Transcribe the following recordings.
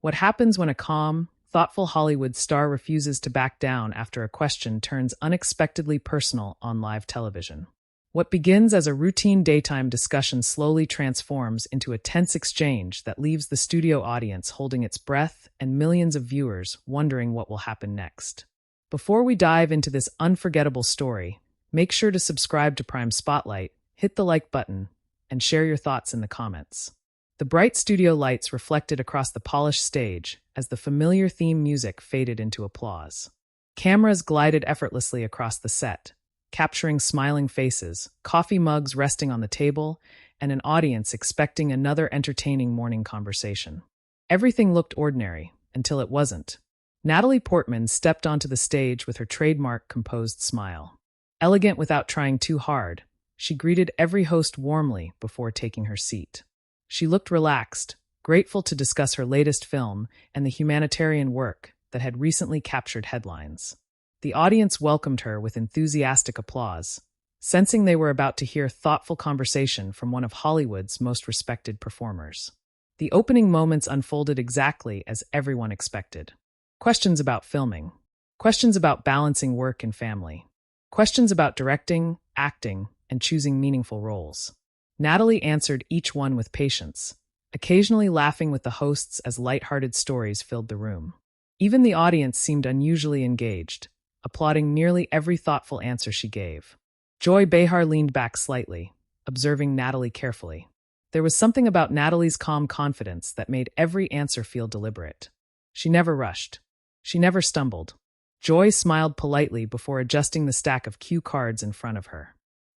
What happens when a calm, thoughtful Hollywood star refuses to back down after a question turns unexpectedly personal on live television? What begins as a routine daytime discussion slowly transforms into a tense exchange that leaves the studio audience holding its breath and millions of viewers wondering what will happen next. Before we dive into this unforgettable story, make sure to subscribe to Prime Spotlight, hit the like button, and share your thoughts in the comments. The bright studio lights reflected across the polished stage as the familiar theme music faded into applause. Cameras glided effortlessly across the set, capturing smiling faces, coffee mugs resting on the table, and an audience expecting another entertaining morning conversation. Everything looked ordinary, until it wasn't. Natalie Portman stepped onto the stage with her trademark composed smile. Elegant without trying too hard, she greeted every host warmly before taking her seat. She looked relaxed, grateful to discuss her latest film and the humanitarian work that had recently captured headlines. The audience welcomed her with enthusiastic applause, sensing they were about to hear thoughtful conversation from one of Hollywood's most respected performers. The opening moments unfolded exactly as everyone expected. Questions about filming, questions about balancing work and family, questions about directing, acting, and choosing meaningful roles. Natalie answered each one with patience, occasionally laughing with the hosts as light-hearted stories filled the room. Even the audience seemed unusually engaged, applauding nearly every thoughtful answer she gave. Behar leaned back slightly, observing Natalie carefully. There was something about Natalie's calm confidence that made every answer feel deliberate. She never rushed. She never stumbled. Joy smiled politely before adjusting the stack of cue cards in front of her.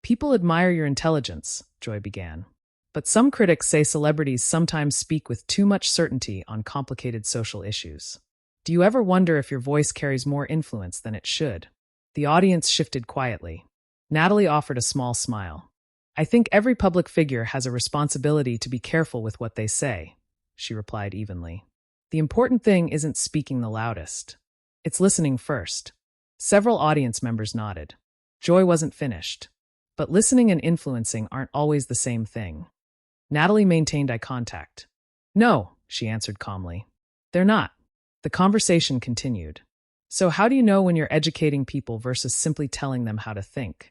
"People admire your intelligence," Joy began. "But some critics say celebrities sometimes speak with too much certainty on complicated social issues. Do you ever wonder if your voice carries more influence than it should?" The audience shifted quietly. Natalie offered a small smile. "I think every public figure has a responsibility to be careful with what they say," she replied evenly. "The important thing isn't speaking the loudest. It's listening first." Several audience members nodded. Joy wasn't finished. But listening and influencing aren't always the same thing. Natalie maintained eye contact. "No," she answered calmly. "They're not." The conversation continued. "So how do you know when you're educating people versus simply telling them how to think?"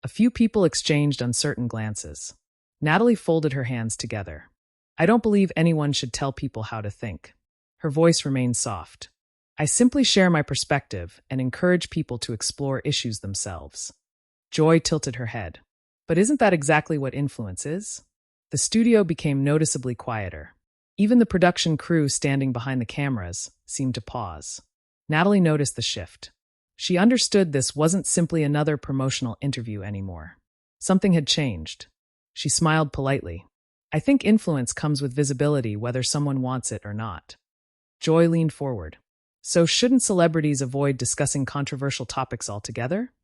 A few people exchanged uncertain glances. Natalie folded her hands together. "I don't believe anyone should tell people how to think." Her voice remained soft. "I simply share my perspective and encourage people to explore issues themselves." Joy tilted her head. "But isn't that exactly what influence is?" The studio became noticeably quieter. Even the production crew standing behind the cameras seemed to pause. Natalie noticed the shift. She understood this wasn't simply another promotional interview anymore. Something had changed. She smiled politely. "I think influence comes with visibility whether someone wants it or not." Joy leaned forward. "So shouldn't celebrities avoid discussing controversial topics altogether?"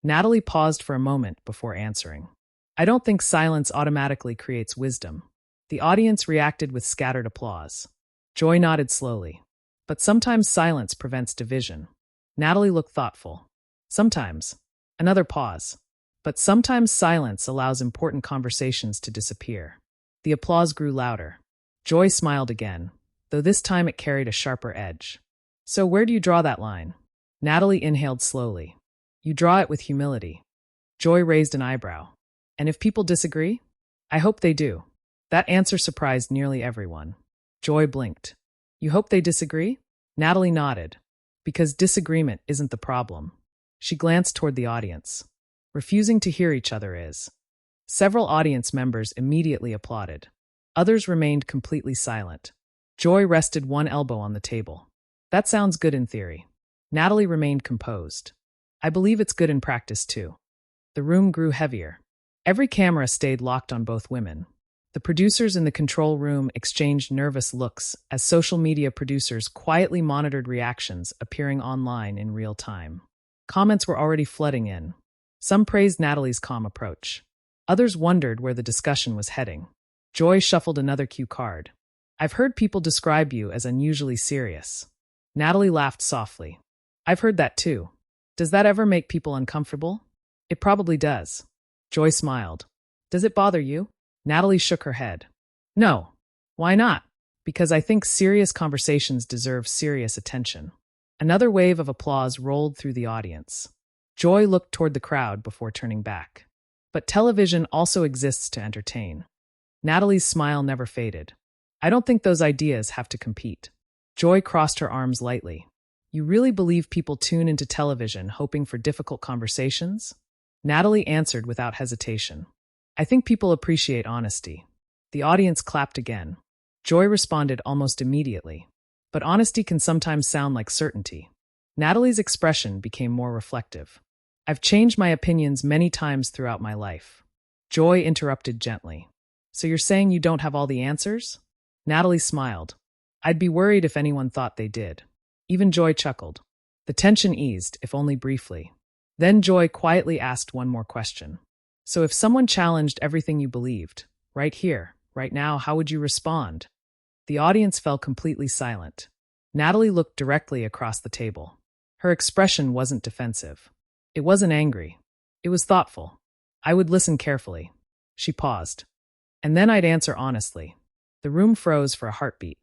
Natalie paused for a moment before answering. "I don't think silence automatically creates wisdom." The audience reacted with scattered applause. Joy nodded slowly. "But sometimes silence prevents division." Natalie looked thoughtful. "Sometimes." Another pause. "But sometimes silence allows important conversations to disappear." The applause grew louder. Joy smiled again, though this time it carried a sharper edge. "So where do you draw that line?" Natalie inhaled slowly. "You draw it with humility." Joy raised an eyebrow. "And if people disagree?" "I hope they do." That answer surprised nearly everyone. Joy blinked. "You hope they disagree?" Natalie nodded. "Because disagreement isn't the problem." She glanced toward the audience. "Refusing to hear each other is." Several audience members immediately applauded. Others remained completely silent. Joy rested one elbow on the table. "That sounds good in theory." Natalie remained composed. "I believe it's good in practice, too." The room grew heavier. Every camera stayed locked on both women. The producers in the control room exchanged nervous looks as social media producers quietly monitored reactions appearing online in real time. Comments were already flooding in. Some praised Natalie's calm approach. Others wondered where the discussion was heading. Joy shuffled another cue card. "I've heard people describe you as unusually serious." Natalie laughed softly. "I've heard that too. Does that ever make people uncomfortable?" "It probably does." Joy smiled. "Does it bother you?" Natalie shook her head. "No. Why not?" because I think serious conversations deserve serious attention. Another wave of applause rolled through the audience. Joy looked toward the crowd before turning back. But television also exists to entertain. Natalie's smile never faded. I don't think those ideas have to compete. Joy crossed her arms lightly. You really believe people tune into television hoping for difficult conversations? Natalie answered without hesitation. I think people appreciate honesty. The audience clapped again. Joy responded almost immediately. But honesty can sometimes sound like certainty. Natalie's expression became more reflective. I've changed my opinions many times throughout my life. Joy interrupted gently. So you're saying you don't have all the answers? Natalie smiled. I'd be worried if anyone thought they did. Even Joy chuckled. The tension eased, if only briefly. Then Joy quietly asked one more question. So if someone challenged everything you believed, right here, right now, how would you respond? The audience fell completely silent. Natalie looked directly across the table. Her expression wasn't defensive. It wasn't angry. It was thoughtful. I would listen carefully. She paused. And then I'd answer honestly. The room froze for a heartbeat.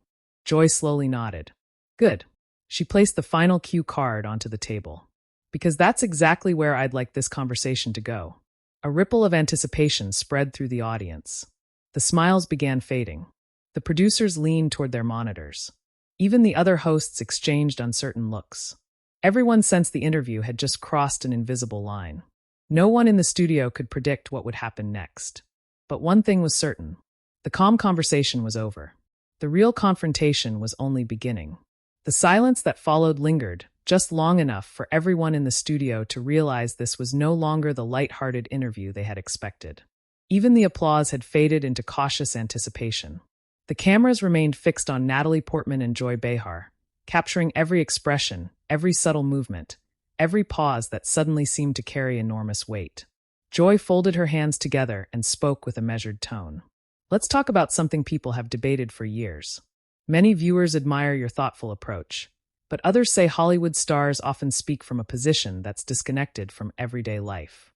Joy slowly nodded. Good. She placed the final cue card onto the table. Because that's exactly where I'd like this conversation to go. A ripple of anticipation spread through the audience. The smiles began fading. The producers leaned toward their monitors. Even the other hosts exchanged uncertain looks. Everyone sensed the interview had just crossed an invisible line. No one in the studio could predict what would happen next. But one thing was certain. The calm conversation was over. The real confrontation was only beginning. The silence that followed lingered, just long enough for everyone in the studio to realize this was no longer the light-hearted interview they had expected. Even the applause had faded into cautious anticipation. The cameras remained fixed on Natalie Portman and Joy Behar, capturing every expression, every subtle movement, every pause that suddenly seemed to carry enormous weight. Joy folded her hands together and spoke with a measured tone. Let's talk about something people have debated for years. Many viewers admire your thoughtful approach, but others say Hollywood stars often speak from a position that's disconnected from everyday life.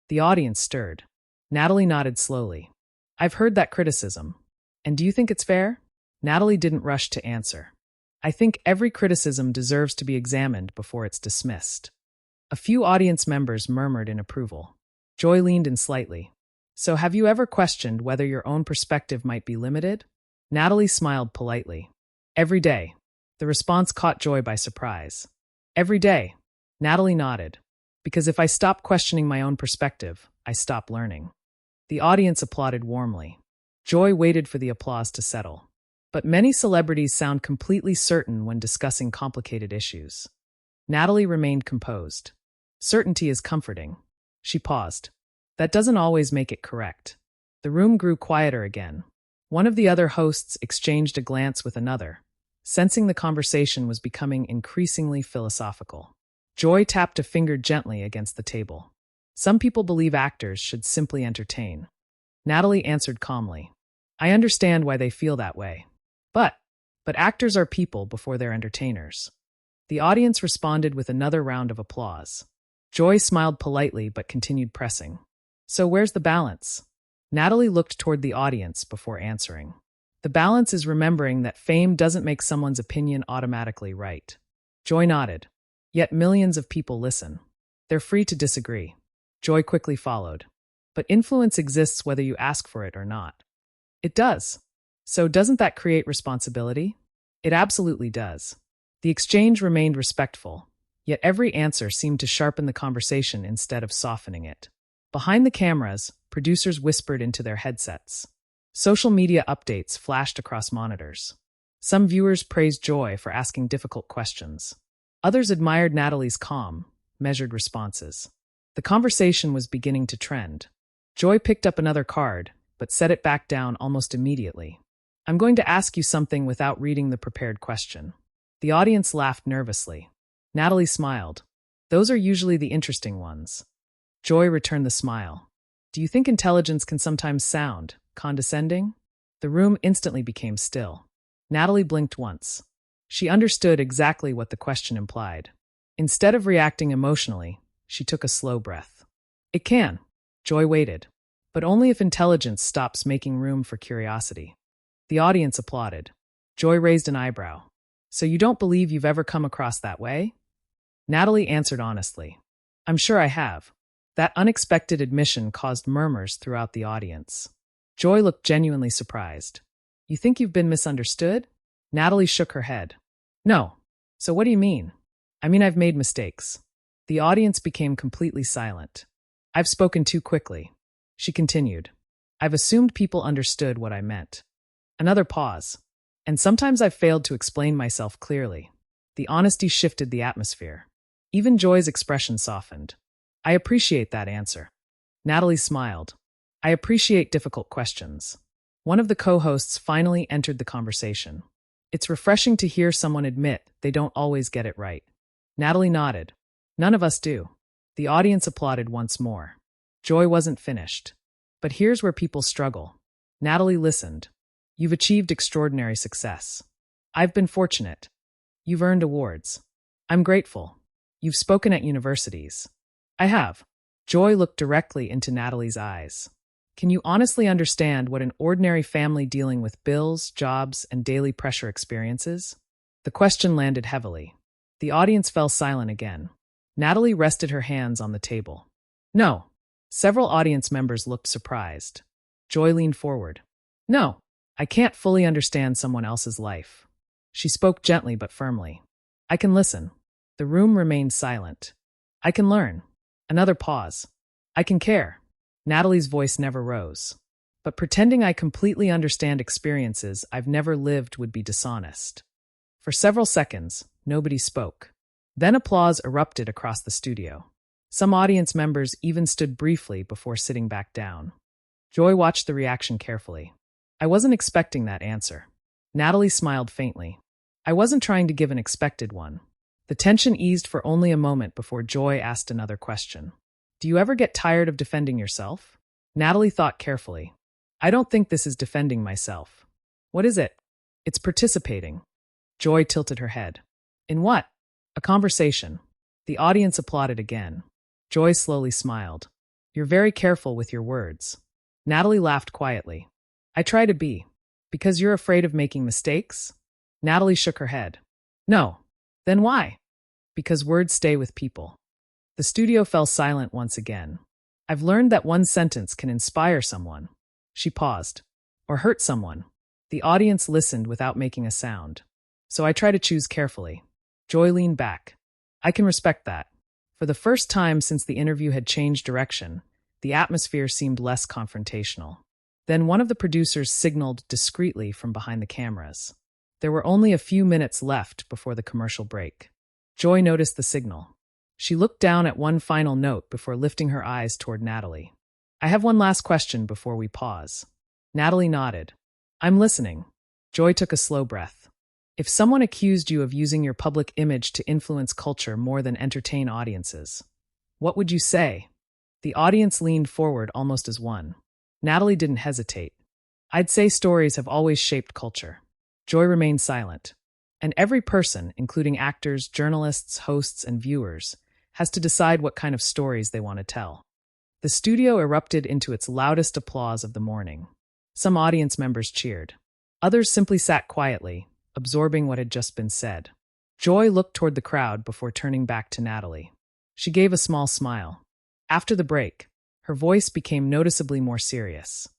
The audience stirred. Natalie nodded slowly. I've heard that criticism. And do you think it's fair? Natalie didn't rush to answer. I think every criticism deserves to be examined before it's dismissed. A few audience members murmured in approval. Joy leaned in slightly. So have you ever questioned whether your own perspective might be limited? Natalie smiled politely. Every day. The response caught Joy by surprise. Every day. Natalie nodded. Because if I stop questioning my own perspective, I stop learning. The audience applauded warmly. Joy waited for the applause to settle. But many celebrities sound completely certain when discussing complicated issues. Natalie remained composed. Certainty is comforting. She paused. That doesn't always make it correct. The room grew quieter again. One of the other hosts exchanged a glance with another, sensing the conversation was becoming increasingly philosophical. Joy tapped a finger gently against the table. Some people believe actors should simply entertain. Natalie answered calmly. I understand why they feel that way. But actors are people before they're entertainers. The audience responded with another round of applause. Joy smiled politely but continued pressing. So where's the balance? Natalie looked toward the audience before answering. The balance is remembering that fame doesn't make someone's opinion automatically right. Joy nodded. Yet millions of people listen. They're free to disagree. Joy quickly followed. But influence exists whether you ask for it or not. It does. So doesn't that create responsibility? It absolutely does. The exchange remained respectful, yet every answer seemed to sharpen the conversation instead of softening it. Behind the cameras, producers whispered into their headsets. Social media updates flashed across monitors. Some viewers praised Joy for asking difficult questions. Others admired Natalie's calm, measured responses. The conversation was beginning to trend. Joy picked up another card, but set it back down almost immediately. I'm going to ask you something without reading the prepared question. The audience laughed nervously. Natalie smiled. Those are usually the interesting ones. Joy returned the smile. Do you think intelligence can sometimes sound condescending? The room instantly became still. Natalie blinked once. She understood exactly what the question implied. Instead of reacting emotionally, she took a slow breath. It can. Joy waited. But only if intelligence stops making room for curiosity. The audience applauded. Joy raised an eyebrow. So you don't believe you've ever come across that way? Natalie answered honestly. I'm sure I have. That unexpected admission caused murmurs throughout the audience. Joy looked genuinely surprised. You think you've been misunderstood? Natalie shook her head. No. So what do you mean? I mean I've made mistakes. The audience became completely silent. I've spoken too quickly. She continued. I've assumed people understood what I meant. Another pause. And sometimes I've failed to explain myself clearly. The honesty shifted the atmosphere. Even Joy's expression softened. I appreciate that answer. Natalie smiled. I appreciate difficult questions. One of the co-hosts finally entered the conversation. It's refreshing to hear someone admit they don't always get it right. Natalie nodded. None of us do. The audience applauded once more. Joy wasn't finished. But here's where people struggle. Natalie listened. You've achieved extraordinary success. I've been fortunate. You've earned awards. I'm grateful. You've spoken at universities. I have. Joy looked directly into Natalie's eyes. Can you honestly understand what an ordinary family dealing with bills, jobs, and daily pressure experiences? The question landed heavily. The audience fell silent again. Natalie rested her hands on the table. No. Several audience members looked surprised. Joy leaned forward. No, I can't fully understand someone else's life. She spoke gently but firmly. I can listen. The room remained silent. I can learn. Another pause. I can care. Natalie's voice never rose. But pretending I completely understand experiences I've never lived would be dishonest. For several seconds, nobody spoke. Then applause erupted across the studio. Some audience members even stood briefly before sitting back down. Joy watched the reaction carefully. I wasn't expecting that answer. Natalie smiled faintly. I wasn't trying to give an expected one. The tension eased for only a moment before Joy asked another question. Do you ever get tired of defending yourself? Natalie thought carefully. I don't think this is defending myself. What is it? It's participating. Joy tilted her head. In what? A conversation. The audience applauded again. Joy slowly smiled. You're very careful with your words. Natalie laughed quietly. I try to be. Because you're afraid of making mistakes? Natalie shook her head. No. Then why? Because words stay with people. The studio fell silent once again. I've learned that one sentence can inspire someone. She paused. Or hurt someone. The audience listened without making a sound. So I try to choose carefully. Joy leaned back. I can respect that. For the first time since the interview had changed direction, the atmosphere seemed less confrontational. Then one of the producers signaled discreetly from behind the cameras. There were only a few minutes left before the commercial break. Joy noticed the signal. She looked down at one final note before lifting her eyes toward Natalie. I have one last question before we pause. Natalie nodded. I'm listening. Joy took a slow breath. If someone accused you of using your public image to influence culture more than entertain audiences, what would you say? The audience leaned forward almost as one. Natalie didn't hesitate. I'd say stories have always shaped culture. Joy remained silent. And every person, including actors, journalists, hosts, and viewers, has to decide what kind of stories they want to tell. The studio erupted into its loudest applause of the morning. Some audience members cheered. Others simply sat quietly, absorbing what had just been said. Joy looked toward the crowd before turning back to Natalie. She gave a small smile. After the break, her voice became noticeably more serious.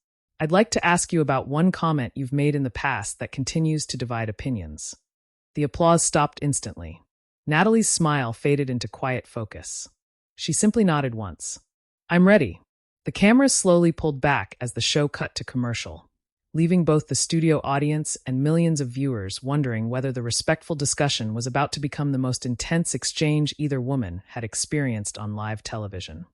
I'd like to ask you about one comment you've made in the past that continues to divide opinions. The applause stopped instantly. Natalie's smile faded into quiet focus. She simply nodded once. I'm ready. The cameras slowly pulled back as the show cut to commercial, leaving both the studio audience and millions of viewers wondering whether the respectful discussion was about to become the most intense exchange either woman had experienced on live television.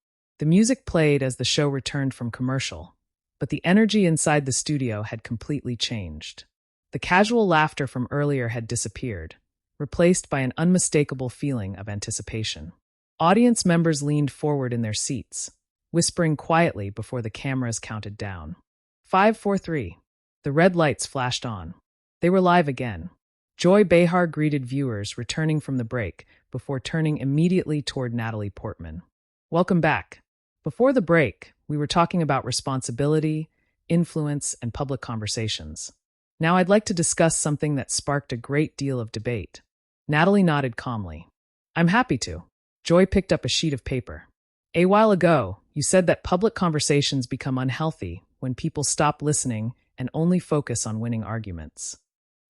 The music played as the show returned from commercial, but the energy inside the studio had completely changed. The casual laughter from earlier had disappeared, replaced by an unmistakable feeling of anticipation. Audience members leaned forward in their seats, whispering quietly before the cameras counted down. 5, 4, 3. The red lights flashed on. They were live again. Joy Behar greeted viewers returning from the break before turning immediately toward Natalie Portman. Welcome back. Before the break, we were talking about responsibility, influence, and public conversations. Now I'd like to discuss something that sparked a great deal of debate. Natalie nodded calmly. I'm happy to. Joy picked up a sheet of paper. A while ago, you said that public conversations become unhealthy when people stop listening and only focus on winning arguments.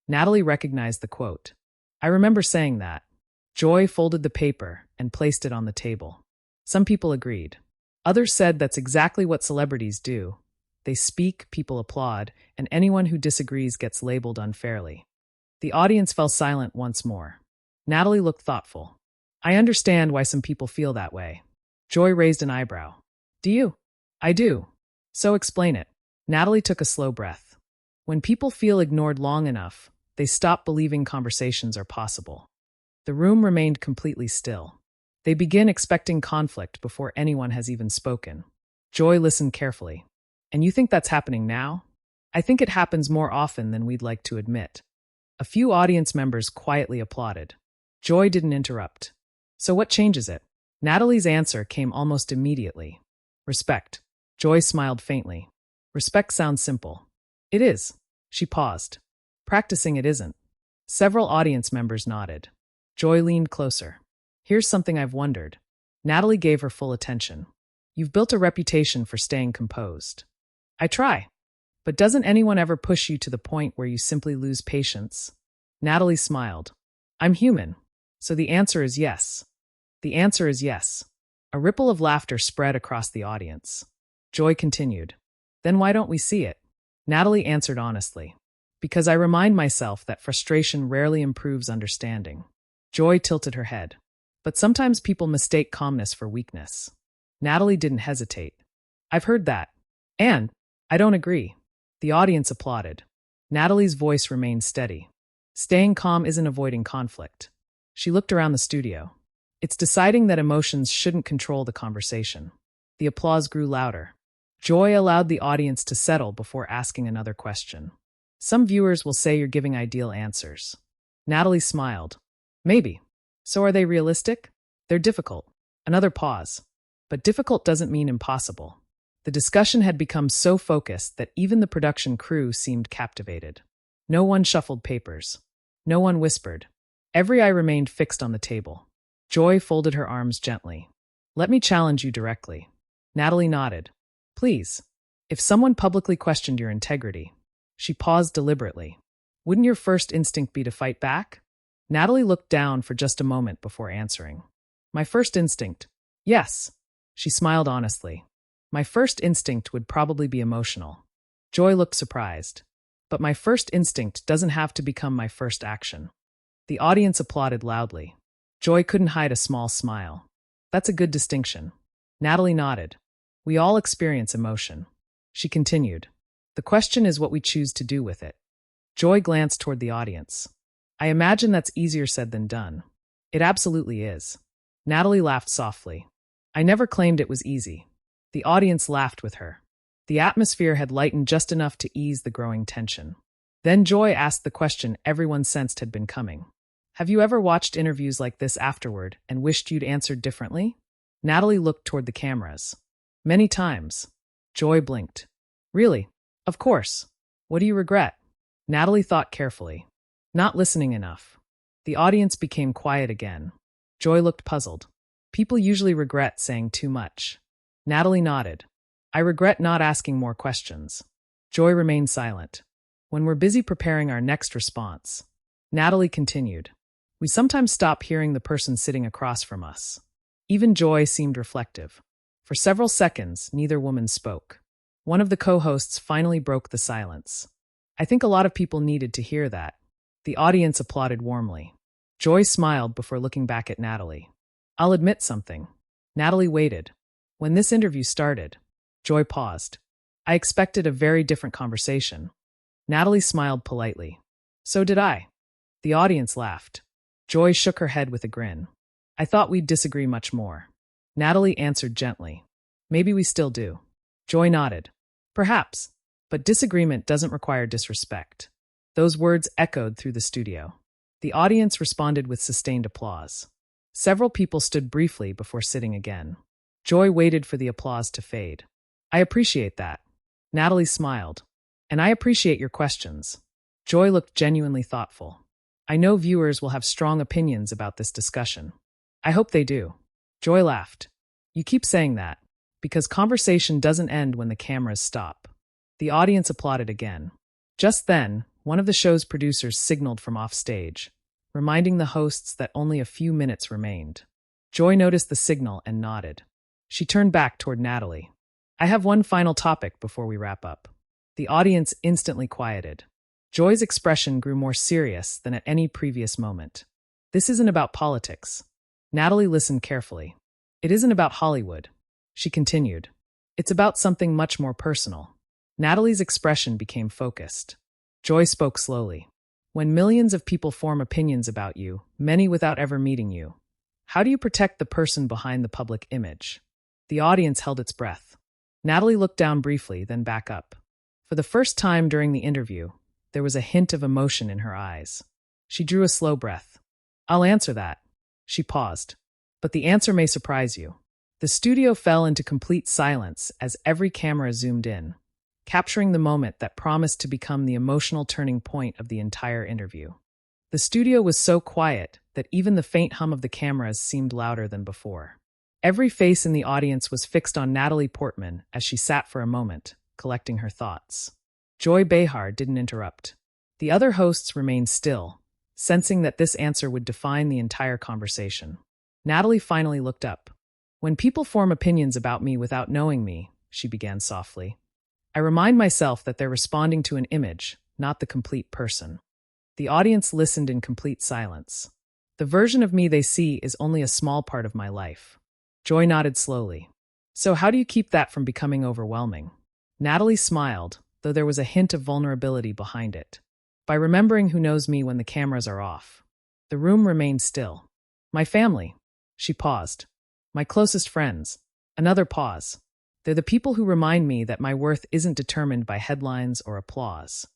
Natalie recognized the quote. I remember saying that. Joy folded the paper and placed it on the table. Some people agreed. Others said that's exactly what celebrities do. They speak, people applaud, and anyone who disagrees gets labeled unfairly. The audience fell silent once more. Natalie looked thoughtful. I understand why some people feel that way. Joy raised an eyebrow. Do you? I do. So explain it. Natalie took a slow breath. When people feel ignored long enough, they stop believing conversations are possible. The room remained completely still. They begin expecting conflict before anyone has even spoken. Joy listened carefully. And you think that's happening now? I think it happens more often than we'd like to admit. A few audience members quietly applauded. Joy didn't interrupt. So what changes it? Natalie's answer came almost immediately. Respect. Joy smiled faintly. Respect sounds simple. It is. She paused. Practicing it isn't. Several audience members nodded. Joy leaned closer. Here's something I've wondered. Natalie gave her full attention. You've built a reputation for staying composed. I try. But doesn't anyone ever push you to the point where you simply lose patience? Natalie smiled. I'm human. So the answer is yes. The answer is yes. A ripple of laughter spread across the audience. Joy continued. Then why don't we see it? Natalie answered honestly. Because I remind myself that frustration rarely improves understanding. Joy tilted her head. But sometimes people mistake calmness for weakness. Natalie didn't hesitate. I've heard that. And I don't agree. The audience applauded. Natalie's voice remained steady. Staying calm isn't avoiding conflict. She looked around the studio. It's deciding that emotions shouldn't control the conversation. The applause grew louder. Joy allowed the audience to settle before asking another question. Some viewers will say you're giving ideal answers. Natalie smiled. Maybe. So are they realistic? They're difficult. Another pause. But difficult doesn't mean impossible. The discussion had become so focused that even the production crew seemed captivated. No one shuffled papers. No one whispered. Every eye remained fixed on the table. Joy folded her arms gently. Let me challenge you directly. Natalie nodded. Please. If someone publicly questioned your integrity. She paused deliberately. Wouldn't your first instinct be to fight back? Natalie looked down for just a moment before answering. My first instinct. Yes. She smiled honestly. My first instinct would probably be emotional. Joy looked surprised. But my first instinct doesn't have to become my first action. The audience applauded loudly. Joy couldn't hide a small smile. That's a good distinction. Natalie nodded. We all experience emotion. She continued. The question is what we choose to do with it. Joy glanced toward the audience. I imagine that's easier said than done. It absolutely is. Natalie laughed softly. I never claimed it was easy. The audience laughed with her. The atmosphere had lightened just enough to ease the growing tension. Then Joy asked the question everyone sensed had been coming. Have you ever watched interviews like this afterward and wished you'd answered differently? Natalie looked toward the cameras. Many times. Joy blinked. Really? Of course. What do you regret? Natalie thought carefully. Not listening enough. The audience became quiet again. Joy looked puzzled. People usually regret saying too much. Natalie nodded. I regret not asking more questions. Joy remained silent. When we're busy preparing our next response. Natalie continued. We sometimes stop hearing the person sitting across from us. Even Joy seemed reflective. For several seconds, neither woman spoke. One of the co-hosts finally broke the silence. I think a lot of people needed to hear that. The audience applauded warmly. Joy smiled before looking back at Natalie. I'll admit something. Natalie waited. When this interview started, Joy paused. I expected a very different conversation. Natalie smiled politely. So did I. The audience laughed. Joy shook her head with a grin. I thought we'd disagree much more. Natalie answered gently. Maybe we still do. Joy nodded. Perhaps. But disagreement doesn't require disrespect. Those words echoed through the studio. The audience responded with sustained applause. Several people stood briefly before sitting again. Joy waited for the applause to fade. I appreciate that. Natalie smiled. And I appreciate your questions. Joy looked genuinely thoughtful. I know viewers will have strong opinions about this discussion. I hope they do. Joy laughed. You keep saying that, because conversation doesn't end when the cameras stop. The audience applauded again. Just then, one of the show's producers signaled from offstage, reminding the hosts that only a few minutes remained. Joy noticed the signal and nodded. She turned back toward Natalie. I have one final topic before we wrap up. The audience instantly quieted. Joy's expression grew more serious than at any previous moment. This isn't about politics. Natalie listened carefully. It isn't about Hollywood. She continued. It's about something much more personal. Natalie's expression became focused. Joy spoke slowly. When millions of people form opinions about you, many without ever meeting you, how do you protect the person behind the public image? The audience held its breath. Natalie looked down briefly, then back up. For the first time during the interview, there was a hint of emotion in her eyes. She drew a slow breath. I'll answer that. She paused. But the answer may surprise you. The studio fell into complete silence as every camera zoomed in, capturing the moment that promised to become the emotional turning point of the entire interview. The studio was so quiet that even the faint hum of the cameras seemed louder than before. Every face in the audience was fixed on Natalie Portman as she sat for a moment, collecting her thoughts. Joy Behar didn't interrupt. The other hosts remained still, sensing that this answer would define the entire conversation. Natalie finally looked up. When people form opinions about me without knowing me, she began softly, I remind myself that they're responding to an image, not the complete person. The audience listened in complete silence. The version of me they see is only a small part of my life. Joy nodded slowly. So how do you keep that from becoming overwhelming? Natalie smiled, though there was a hint of vulnerability behind it. By remembering who knows me when the cameras are off. The room remained still. My family. She paused. My closest friends. Another pause. They're the people who remind me that my worth isn't determined by headlines or applause.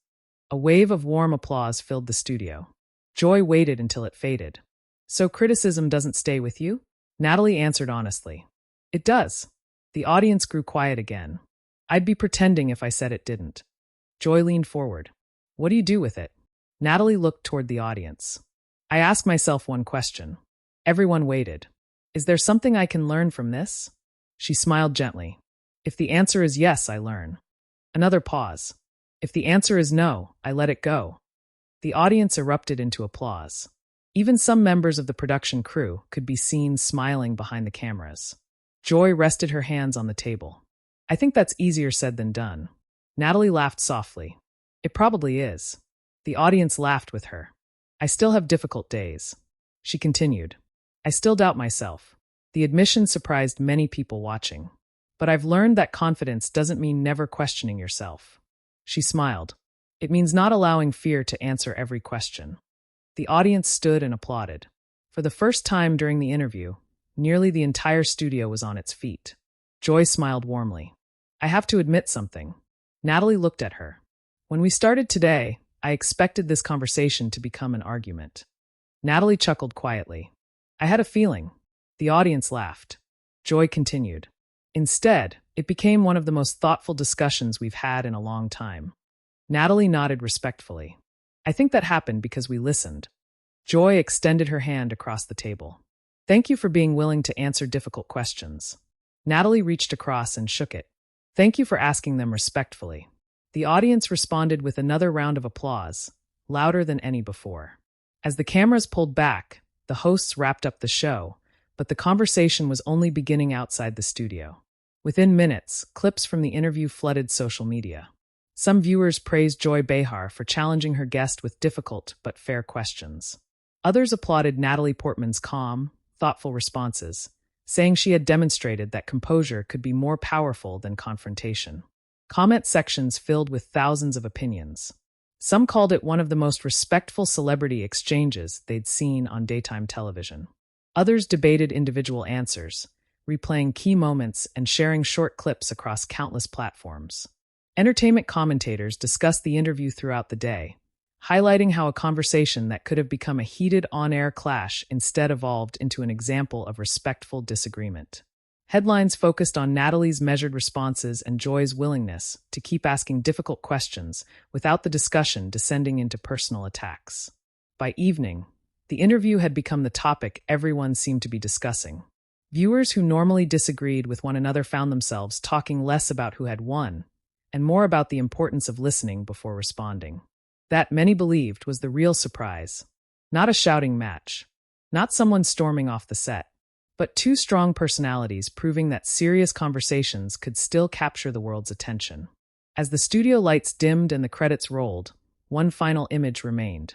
A wave of warm applause filled the studio. Joy waited until it faded. So criticism doesn't stay with you? Natalie answered honestly. It does. The audience grew quiet again. I'd be pretending if I said it didn't. Joy leaned forward. What do you do with it? Natalie looked toward the audience. I ask myself one question. Everyone waited. Is there something I can learn from this? She smiled gently. If the answer is yes, I learn. Another pause. If the answer is no, I let it go. The audience erupted into applause. Even some members of the production crew could be seen smiling behind the cameras. Joy rested her hands on the table. I think that's easier said than done. Natalie laughed softly. It probably is. The audience laughed with her. I still have difficult days. She continued. I still doubt myself. The admission surprised many people watching. But I've learned that confidence doesn't mean never questioning yourself. She smiled. It means not allowing fear to answer every question. The audience stood and applauded. For the first time during the interview, nearly the entire studio was on its feet. Joy smiled warmly. I have to admit something. Natalie looked at her. When we started today, I expected this conversation to become an argument. Natalie chuckled quietly. I had a feeling. The audience laughed. Joy continued. Instead, it became one of the most thoughtful discussions we've had in a long time. Natalie nodded respectfully. I think that happened because we listened. Joy extended her hand across the table. Thank you for being willing to answer difficult questions. Natalie reached across and shook it. Thank you for asking them respectfully. The audience responded with another round of applause, louder than any before. As the cameras pulled back, the hosts wrapped up the show, but the conversation was only beginning outside the studio. Within minutes, clips from the interview flooded social media. Some viewers praised Joy Behar for challenging her guest with difficult but fair questions. Others applauded Natalie Portman's calm, thoughtful responses, saying she had demonstrated that composure could be more powerful than confrontation. Comment sections filled with thousands of opinions. Some called it one of the most respectful celebrity exchanges they'd seen on daytime television. Others debated individual answers, replaying key moments and sharing short clips across countless platforms. Entertainment commentators discussed the interview throughout the day, highlighting how a conversation that could have become a heated on-air clash instead evolved into an example of respectful disagreement. Headlines focused on Natalie's measured responses and Joy's willingness to keep asking difficult questions without the discussion descending into personal attacks. By evening, the interview had become the topic everyone seemed to be discussing. Viewers who normally disagreed with one another found themselves talking less about who had won and more about the importance of listening before responding. That, many believed, was the real surprise. Not a shouting match, not someone storming off the set, but two strong personalities proving that serious conversations could still capture the world's attention. As the studio lights dimmed and the credits rolled, one final image remained.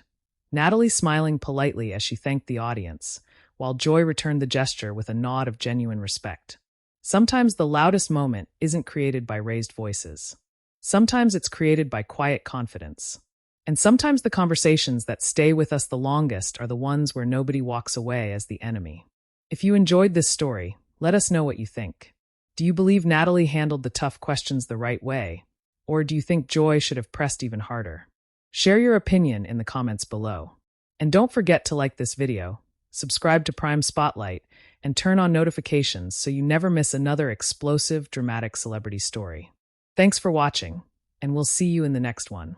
Natalie smiling politely as she thanked the audience, while Joy returned the gesture with a nod of genuine respect. Sometimes the loudest moment isn't created by raised voices. Sometimes it's created by quiet confidence. And sometimes the conversations that stay with us the longest are the ones where nobody walks away as the enemy. If you enjoyed this story, let us know what you think. Do you believe Natalie handled the tough questions the right way? Or do you think Joy should have pressed even harder? Share your opinion in the comments below. And don't forget to like this video, subscribe to Prime Spotlight, and turn on notifications so you never miss another explosive, dramatic celebrity story. Thanks for watching, and we'll see you in the next one.